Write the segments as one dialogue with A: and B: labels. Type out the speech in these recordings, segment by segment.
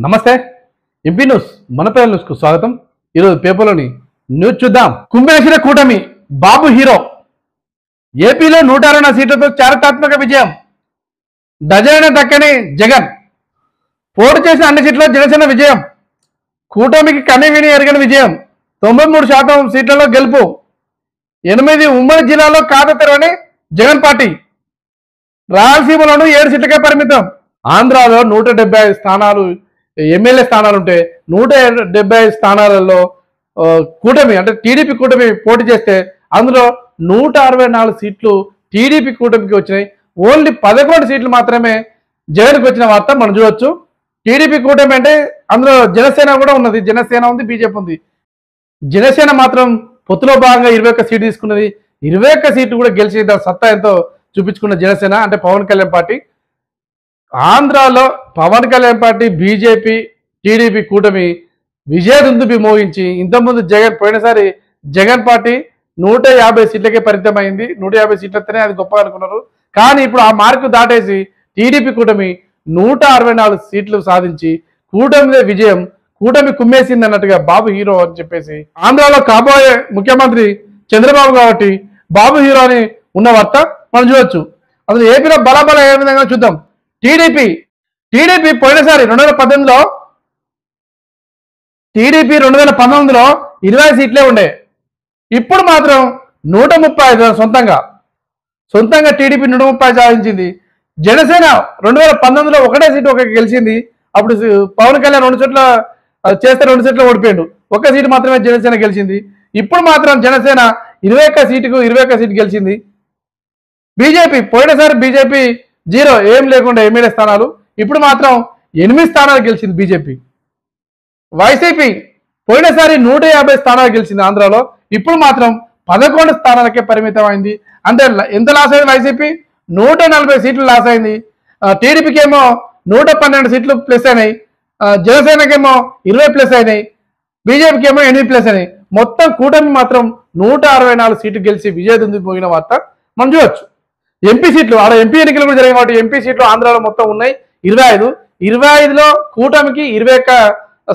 A: నమస్తే MP news Manapalli news కు స్వాగతం। ఈరోజు పేపర్లోని న్యూస్ చూద్దాం। కుంభేశ్వర కూటమి బాబు హీరో ఏపీలో 160 సీట్లతో చారిత్రాత్మక విజయం। డజన్ దక్కని జగన్ పోటీ చేసిన అన్ని సీట్లలో జనసేన విజయం। కూటమికి కనివిని ఎరగని విజయం। 93% సీట్లలో గెలుపు। 8 ఉమ్మడి జిల్లాలో ఖాతా తెరవని జగన్ పార్టీ। రాయలసీమలోనూ 7 సీట్లకే పరిమితం। ఆంధ్రాలో 175 స్థానాలు ఎమ్మెల్యే స్థానాలు ఉంటే 175 స్థానాలలో కూటమి అంటే టీడీపీ కూటమి పోటీ చేస్తే అందులో 164 సీట్లు టీడీపీ కూటమికి వచ్చినాయి। ఓన్లీ 11 సీట్లు మాత్రమే జగన్కి వచ్చిన వార్త మనం చూడొచ్చు। టీడీపీ కూటమి అంటే అందులో జనసేన కూడా ఉన్నది, జనసేన ఉంది, బీజేపీ ఉంది। జనసేన మాత్రం పొత్తులో భాగంగా 21 సీట్లు తీసుకున్నది। 21 సీట్లు కూడా గెలిచి సత్తా ఎంతో చూపించుకున్న జనసేన అంటే పవన్ కళ్యాణ్ పార్టీ। ఆంధ్రాలో Pawan Kalyan party BJP TDP కూటమి విజయదుందుబి మోగించి ఇంతకుముందు జగన్ పోయినసారి జగన్ పార్టీ 150 సీట్లకే పరిమితమైంది। 150 సీట్లతోనే అది గొప్ప అనుకున్నారు, కానీ ఇప్పుడు ఆ మార్కు దాటేసి టీడీపీ కూటమి 164 సీట్లు సాధించి కూటమిదే విజయం, కూటమి కుమ్మేసింది అన్నట్టుగా బాబు హీరో అని చెప్పేసి ఆంధ్రాలో కాబోయే ముఖ్యమంత్రి చంద్రబాబు కాబట్టి బాబు హీరో అని ఉన్న వార్త మనం చూడొచ్చు। అసలు ఏపీలో బలాబల ఏ విధంగా చూద్దాం। టీడీపీ పోయినసారి 2019లో 20 సీట్లే ఉండే, ఇప్పుడు మాత్రం 135 సొంతంగా టీడీపీ 130 సాధించింది। జనసేన 2019లో ఒకటే సీటు గెలిచింది, అప్పుడు పవన్ కళ్యాణ్ 2 చోట్ల చేస్తే 2 సీట్లు ఓడిపోయాడు, ఒక సీటు మాత్రమే జనసేన గెలిచింది। ఇప్పుడు మాత్రం జనసేన 21 సీటు గెలిచింది। బీజేపీ పోయినసారి బీజేపీ 0 ఏం లేకుండా ఎమ్మెల్యే స్థానాలు, ఇప్పుడు మాత్రం 8 స్థానాలు గెలిచింది బీజేపీ। వైసీపీ పోయినసారి 150 స్థానాలు గెలిచింది ఆంధ్రాలో, ఇప్పుడు మాత్రం 11 స్థానాలకే పరిమితం అయింది। అంటే ఎంత లాస్ అయింది వైసీపీ? 140 సీట్లు లాస్ అయింది। టీడీపీకి ఏమో 112 సీట్లు ప్లస్ అయినాయి, జనసేనకేమో 20 ప్లస్ అయినాయి, బీజేపీకి ఏమో 8 ప్లస్ అయినాయి। మొత్తం కూటమి మాత్రం 164 సీట్లు గెలిచి విజయదుందుబి మోగిన వార్త మనం చూడొచ్చు। ఎంపీ సీట్లు ఆడ ఎంపీ ఎన్నికలు కూడా జరిగాయి కాబట్టి ఎంపీ సీట్లు ఆంధ్రాలో మొత్తం ఉన్నాయి 25లో కూటమికి 21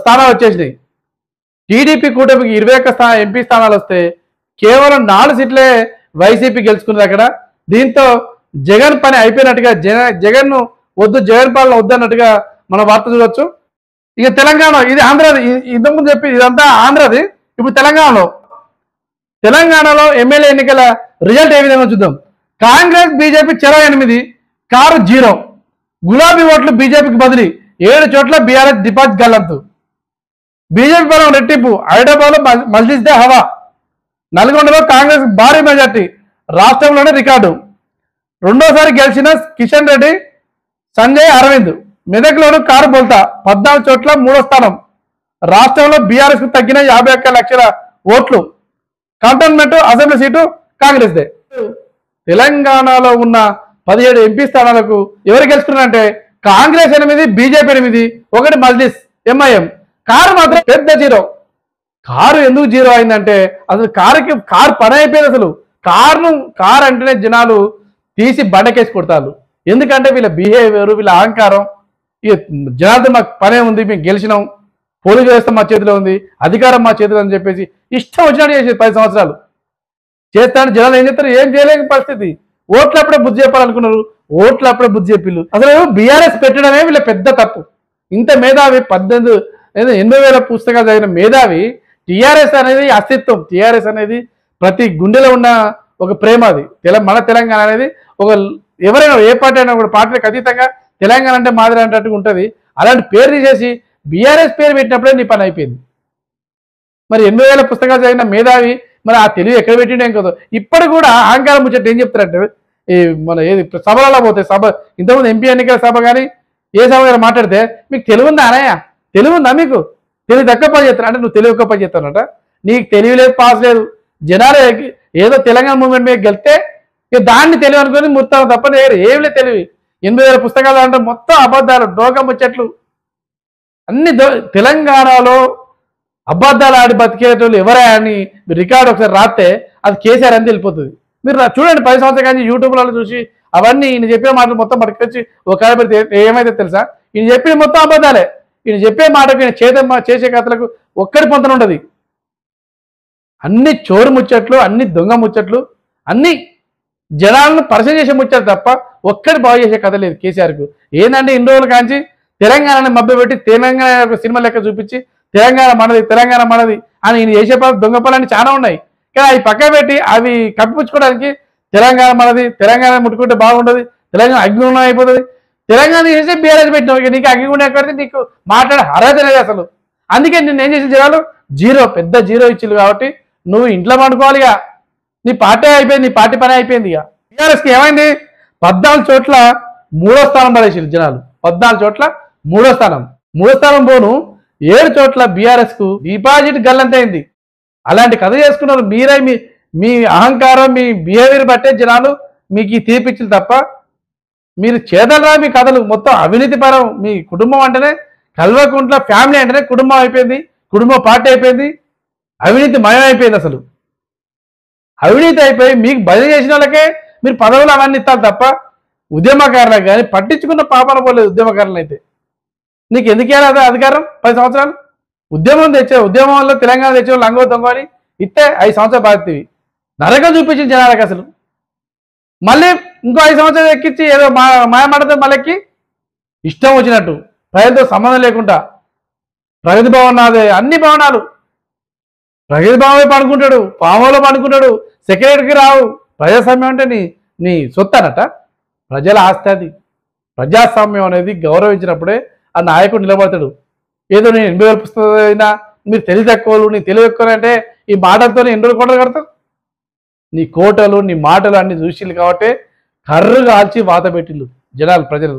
A: స్థానాలు వచ్చేసినాయి। టీడీపీ కూటమికి 21 ఎంపీ స్థానాలు వస్తే కేవలం 4 సీట్లే వైసీపీ గెలుచుకున్నది అక్కడ। దీంతో జగన్ పని అయిపోయినట్టుగా, జగన్ వద్దు, జగన్ పాలన వద్దు అన్నట్టుగా మన వార్త చూడొచ్చు। ఇక తెలంగాణ, ఇది ఆంధ్రాది, ఇంతకుముందు చెప్పి ఇదంతా ఆంధ్రాది, ఇప్పుడు తెలంగాణలో ఎమ్మెల్యే ఎన్నికల రిజల్ట్ ఏ విధంగా చూద్దాం। కాంగ్రెస్ బీజేపీ చెరో 8, కారు 0, గులాబీ ఓట్లు బీజేపీకి బదిలీ, 7 చోట్ల బీఆర్ఎస్ డిపాజిట్ గల్లంతు। బీజేపీ బలం రెట్టింపు, హైదరాబాద్లో మజ్లిస్ దే హవా, నల్గొండలో కాంగ్రెస్ భారీ మెజార్టీ, రాష్ట్రంలోనే రికార్డు। రెండోసారి గెలిచిన కిషన్ రెడ్డి, సంజయ్ అరవింద్, మెదక్లోను కారు బోల్తా, 14 చోట్ల 3వ స్థానం। రాష్ట్రంలో బీఆర్ఎస్ కు తగ్గిన 51 లక్షల ఓట్లు, కంటోన్మెంట్ అసెంబ్లీ సీటు కాంగ్రెస్దే। తెలంగాణలో ఉన్న 17 ఎంపీ స్థానాలకు ఎవరు గెలుచుకున్నారంటే Congress 8, BJP 8, 1 Majlis MIM. Car మాత్రం పెద్ద 0। కారు ఎందుకు 0 అయిందంటే అసలు కారు పని అయిపోయింది। అసలు కారు అంటేనే జనాలు తీసి బండకేసి కొడతారు, ఎందుకంటే వీళ్ళ బిహేవియర్, వీళ్ళ అహంకారం, ఇక జనాలతో మాకు పనే ఉంది, మేము గెలిచినాం, పోలీసు వ్యవస్థ మా చేతిలో ఉంది, అధికారం మా చేతిలో అని చెప్పేసి ఇష్టం వచ్చినట్టు చేసేది 10 సంవత్సరాలు చేస్తాను। జనాలు ఏం చేస్తారు? ఏం చేయలేని పరిస్థితి। ఓట్లప్పుడే బుద్ధి చెప్పాలనుకున్నారు, ఓట్లప్పుడే బుద్ధి చెప్పిళ్ళు। అసలు బీఆర్ఎస్ పెట్టడమే వీళ్ళ పెద్ద తప్పు। ఇంత మేధావి 80,000 పుస్తకాలు చదివిన మేధావి, టీఆర్ఎస్ అనేది అస్తిత్వం, టీఆర్ఎస్ అనేది ప్రతి గుండెలో ఉన్న ఒక ప్రేమ, అది మన తెలంగాణ అనేది ఒక ఎవరైనా ఏ పార్టీ అయినా కూడా పార్టీలకు అతీతంగా తెలంగాణ అంటే మాదిరి అంటట్టుగా ఉంటుంది। అలాంటి పేరు తీసేసి బీఆర్ఎస్ పేరు పెట్టినప్పుడే నీ పని అయిపోయింది। మరి 80,000 పుస్తకాలు చదివిన మేధావి మరి ఆ తెలివి ఎక్కడ పెట్టిండే కదా। ఇప్పుడు కూడా అహంకారం ముచ్చట ఏం చెప్తారంటే, ఈ మన ఏది సభలలో పోతే ఇంతకుముందు ఎంపీ ఎన్నికల సభ కానీ ఏ సభ కానీ మాట్లాడితే, మీకు తెలివి ఉందా అనయ్య, తెలివి ఉందా మీకు, తెలివి తక్కువ పని చేస్తారు అంటే నువ్వు తెలివి ఎక్కువ పని చేస్తానట, నీకు తెలివి లేదు, పాస్ లేదు। జనాలు ఏదో తెలంగాణ మూవ్మెంట్ మీద గెలిస్తే ఇక దాన్ని తెలివి అనుకుని మొత్తం తప్ప ఏం లేదు తెలివి। 80,000 పుస్తకాలు అంటే మొత్తం అబద్ధాలు, డోకా ముచ్చట్లు అన్ని। తెలంగాణలో అబద్ధాలు ఆడి బతికేటోళ్ళు ఎవరా అని రికార్డు ఒకసారి రాస్తే అది కేసీఆర్ అని వెళ్ళిపోతుంది। మీరు చూడండి 10 సంవత్సరాల కానీ యూట్యూబ్లలో చూసి అవన్నీ ఈయన చెప్పే మాటలు మొత్తం పట్టుకొచ్చి ఒక పెడితే ఏమైతే తెలుసా, ఈయన చెప్పిన మొత్తం అబద్ధాలే। ఈయన చెప్పే మాటకు ఈయన చేసే కథలకు ఒక్కడి పొంతన ఉండదు. అన్ని చోరు ముచ్చట్లు, అన్ని దొంగ ముచ్చట్లు, అన్ని జనాలను పరిచయం చేసే ముచ్చట్లు తప్ప ఒక్కడి బాగు చేసే కథ లేదు కేసీఆర్కు. ఏంటంటే ఇన్ని రోజులు కాంచి తెలంగాణని మభ్యపెట్టి తెలంగాణ సినిమా లెక్క చూపించి తెలంగాణ మనది అని ఈయన చేసే దొంగ పనులు చాలా ఉన్నాయి. కానీ అవి పక్క పెట్టి అవి కప్పిపుచ్చుకోవడానికి తెలంగాణ ముట్టుకుంటే బాగుండదు, తెలంగాణ అగ్నిగుండం అయిపోతుంది, తెలంగాణ చేసే బీఆర్ఎస్ పెట్టినావు, నీకు అగ్నిగుండం ఎక్కడితే నీకు మాట్లాడే అర్హత లేదు అసలు. అందుకే నిన్ను ఏం చేసిన జనాలు పెద్ద జీరో ఇచ్చిళ్ళు. కాబట్టి నువ్వు ఇంట్లో పండుకోవాలిగా, నీ పార్టీ అయిపోయింది, నీ పార్టీ పని అయిపోయింది. ఇక టీఆర్ఎస్కి ఏమైంది, 14 చోట్ల 3వ స్థానం పడేసారు జనాలు. 14 చోట్ల 3వ స్థానం పోను 7 చోట్ల బీఆర్ఎస్కు డిపాజిట్ గల్లంతైంది. అలాంటి కథ చేసుకున్నారు మీరే. మీ అహంకారం, మీ బిహేవియర్ బట్టే జనాలు మీకు తీర్పిచ్చులు తప్ప మీరు చేతలరా మీ కథలు మొత్తం అవినీతి పరం. మీ కుటుంబం అంటేనే కల్వకుంట్ల ఫ్యామిలీ అంటేనే కుటుంబం అయిపోయింది, కుటుంబ పార్టీ అయిపోయింది, అవినీతి మయం అయిపోయింది. అసలు అవినీతి అయిపోయి మీకు బదిలీ చేసిన వాళ్ళకే మీరు పదవులు అవన్నీ ఇస్తారు తప్ప ఉద్యమకారులకు కానీ పట్టించుకున్న పాపన పోలేదు. ఉద్యమకారులు అయితే నీకు ఎందుకు ఇవ్వాలి అధికారం? 10 సంవత్సరాలు ఉద్యమంలో తెలంగాణ తెచ్చే లంగో దొంగ అని ఇస్తే 5 సంవత్సరాలు బాధితేవి నరకం చూపించిన జనాలకు. అసలు మళ్ళీ ఇంకో 5 సంవత్సరాలు ఎక్కించి ఏదో మాయమాటతో మళ్ళీ ఎక్కి ఇష్టం వచ్చినట్టు ప్రజలతో సంబంధం లేకుండా ప్రగతి భవన్ నాదే, అన్ని భవనాలు ప్రగతి భవనే పండుకుంటాడు, పాములో పండుకుంటాడు, సెక్రటరీకి రావు. ప్రజాస్వామ్యం అంటే నీ సొత్తు అనట, ప్రజల ఆస్తి అది. ప్రజాస్వామ్యం అనేది గౌరవించినప్పుడే ఆ నాయకుడు నిలబడతాడు. ఏదో నేను 80,000 పుస్తకాలు అయినా మీరు తెలివి తక్కువలు, నీ తెలివి ఎక్కువ అంటే ఈ మాటలతో ఎన్ని రోజులు కోటలు కడతావు? నీ కోటలు, నీ మాటలు అన్ని చూసిళ్ళు కాబట్టి కర్రు కాల్చి వాత పెట్టిళ్ళు జనాలు, ప్రజలు.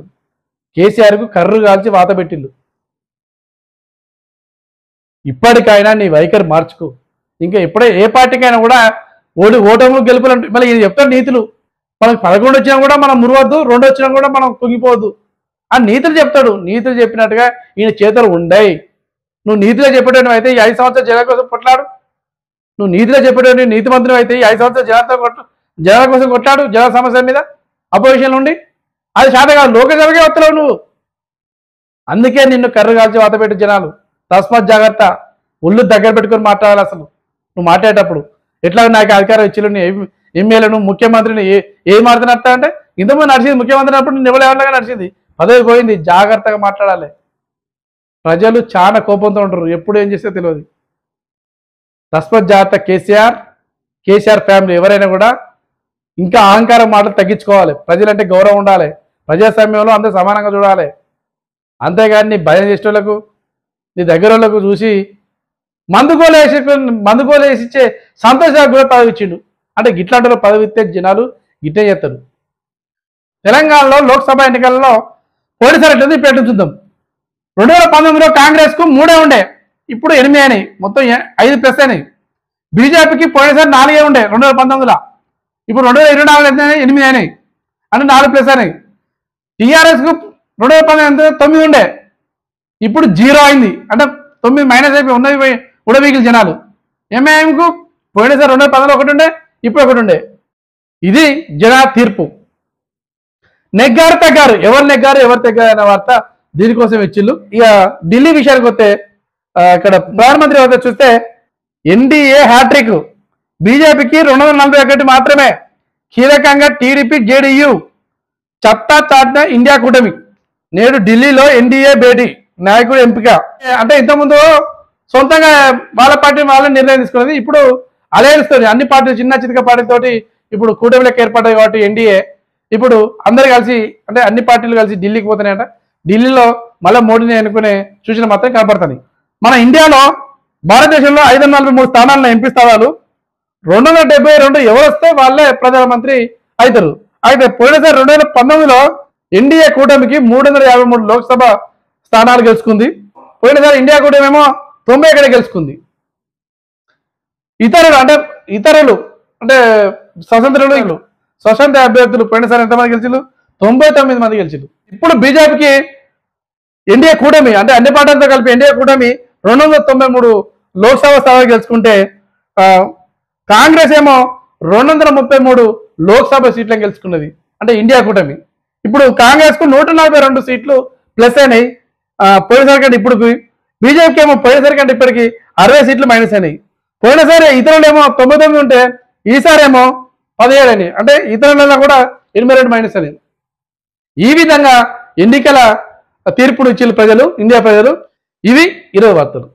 A: కేసీఆర్కు కర్రు కాల్చి వాత పెట్టిళ్ళు. ఇప్పటికైనా నీ వైఖరి మార్చుకో. ఇంకా ఎప్పుడే ఏ పార్టీకైనా కూడా ఓటములు గెలుపులు మళ్ళీ ఈయన చెప్తాడు నీతులు. మనకు 11 వచ్చినా కూడా మనం మురవద్దు, 2 వచ్చినా కూడా మనం కుంగిపోవద్దు అని నీతులు చెప్తాడు. నీతులు చెప్పినట్టుగా ఈయన చేతులు ఉండయి. నువ్వు నీతిలో చెప్పేటోని అయితే ఈ 5 సంవత్సరాలు జనాల కోసం కొట్లాడు. నువ్వు నీతిలో చెప్పేటోని నీతి మంత్రులు అయితే ఈ 5 సంవత్సరాలు జనాల కోసం కొట్లాడు. జన సమస్యల మీద అపోజిషన్లు ఉండి అది శాత కాదు, లోకసభకే వస్తున్నావు నువ్వు. అందుకే నిన్ను కర్రు కాల్చి వాత పెట్టి జనాలు. తస్మాత్ జాగ్రత్త, ఒళ్ళు దగ్గర పెట్టుకొని మాట్లాడాలి. అసలు నువ్వు మాట్లాడేటప్పుడు ఎట్లా నాకు అధికారం ఇచ్చిలు, ఎమ్మెల్యేను, ముఖ్యమంత్రిని ఏం మాట్లాడుతా అంటే ఇంతకుముందు నడిచింది ముఖ్యమంత్రి అప్పుడు నేను ఎవరిలాగా నడిచింది, పదవి పోయింది. జాగ్రత్తగా మాట్లాడాలి. ప్రజలు చాలా కోపంతో ఉంటారు, ఎప్పుడు ఏం చేస్తే తెలియదు. తస్మాత్ జాగ్రత్త. కేసీఆర్ ఫ్యామిలీ ఎవరైనా కూడా ఇంకా అహంకారం మాటలు తగ్గించుకోవాలి. ప్రజలంటే గౌరవం ఉండాలి. ప్రజాస్వామ్యంలో అందరూ సమానంగా చూడాలి. అంతేగాని నీ భయం చేసే వాళ్ళకు, నీ దగ్గర వాళ్ళకు చూసి మందుగోలు వేసిచ్చే సంతోషాలకు కూడా పదవి ఇచ్చిండు. అంటే గిట్లాంటి పదవి ఇస్తే జనాలు గిట్టే చేస్తారు. తెలంగాణలో లోక్సభ ఎన్నికల్లో పోలీసులు ఎట్లా ఇప్పుడు చూద్దాం. 2019లో కాంగ్రెస్కు 3 ఉండే, ఇప్పుడు 8 అయినాయి. మొత్తం 5+ అయినాయి. బీజేపీకి పోయినసారి 4 ఉండే 2019లో, ఇప్పుడు 2024 8 అయినాయి, అంటే 4+ అయినాయి. టీఆర్ఎస్కు 2019 9 ఉండే, ఇప్పుడు 0 అయింది, అంటే 9 మైనస్ అయిపోయి ఉన్నది ఉడవీకిలు జనాలు. ఎంఐఎంకు పోయినసారి 2010లో 1 ఉండే, ఇప్పుడు 1 ఉండే. ఇది జనాల తీర్పు. నెగ్గారు తగ్గారు, ఎవరు నెగ్గారు ఎవరు తగ్గారు అనే వార్త దీనికోసం ఇచ్చిళ్ళు. ఇక ఢిల్లీ విషయానికి వస్తే ఇక్కడ ప్రధానమంత్రి వద్ద చూస్తే ఎన్డీఏ హ్యాట్రిక్, బీజేపీకి 241 మాత్రమే. కీలకంగా టీడీపీ జేడీయూ చత్తా చాటిన ఇండియా కూటమి. నేడు ఢిల్లీలో ఎన్డీఏ భేటీ, నాయకుడు ఎంపిక. అంటే ఇంతకుముందు సొంతంగా వాళ్ళ పార్టీ వాళ్ళని నిర్ణయం తీసుకున్నది, ఇప్పుడు అలయన్స్ తోటి అన్ని పార్టీలు చిన్న చితక పార్టీలతోటి ఇప్పుడు కూటమిలోకి ఏర్పడ్డాయి. కాబట్టి ఎన్డీఏ ఇప్పుడు అందరు కలిసి, అంటే అన్ని పార్టీలు కలిసి ఢిల్లీకి పోతున్నాయట. ఢిల్లీలో మళ్ళీ మోడీని ఎన్నుకునే సూచన మాత్రం కనపడుతుంది. మన ఇండియాలో భారతదేశంలో 543 స్థానాలను ఎంపీ స్థానాలు, 272 ఎవరు వస్తే వాళ్ళే ప్రధానమంత్రి అవుతారు. అయితే పోయినసారి 2019లో ఎన్డీఏ కూటమికి 353 లోక్సభ స్థానాలు గెలుచుకుంది. పోయినసారి ఇండియా కూటమి ఏమో 91 గెలుచుకుంది. ఇతరులు అంటే స్వతంత్ర అభ్యర్థులు పోయినసారి ఎంతమంది గెలిచిళ్ళు? 99 మంది గెలిచిళ్ళు. ఇప్పుడు బీజేపీకి ఎన్డీఏ కూటమి, అంటే అన్ని పార్టీలతో కలిపి ఎన్డీఏ కూటమి 293 లోక్సభ స్థానాలు గెలుచుకుంటే కాంగ్రెస్ ఏమో 233 లోక్సభ సీట్లను గెలుచుకున్నది. అంటే ఇండియా కూటమి ఇప్పుడు కాంగ్రెస్ కు 142 సీట్లు ప్లస్ అయినాయి, పోయినసారి కంటే ఇప్పుడు బీజేపీకి ఏమో పోయినసారి కంటే ఇప్పటికి 60 సీట్లు మైనస్ అయినాయి. పోయినసారి ఇతరులు ఏమో 99 ఉంటే ఈసారి ఏమో 17 అని, అంటే ఇతరులలో కూడా 82 మైనస్ అని. ఈ విధంగా ఎన్నికల తీర్పును ఇచ్చిన ప్రజలు, ఇండియా ప్రజలు. ఇవి 20 వార్తలు.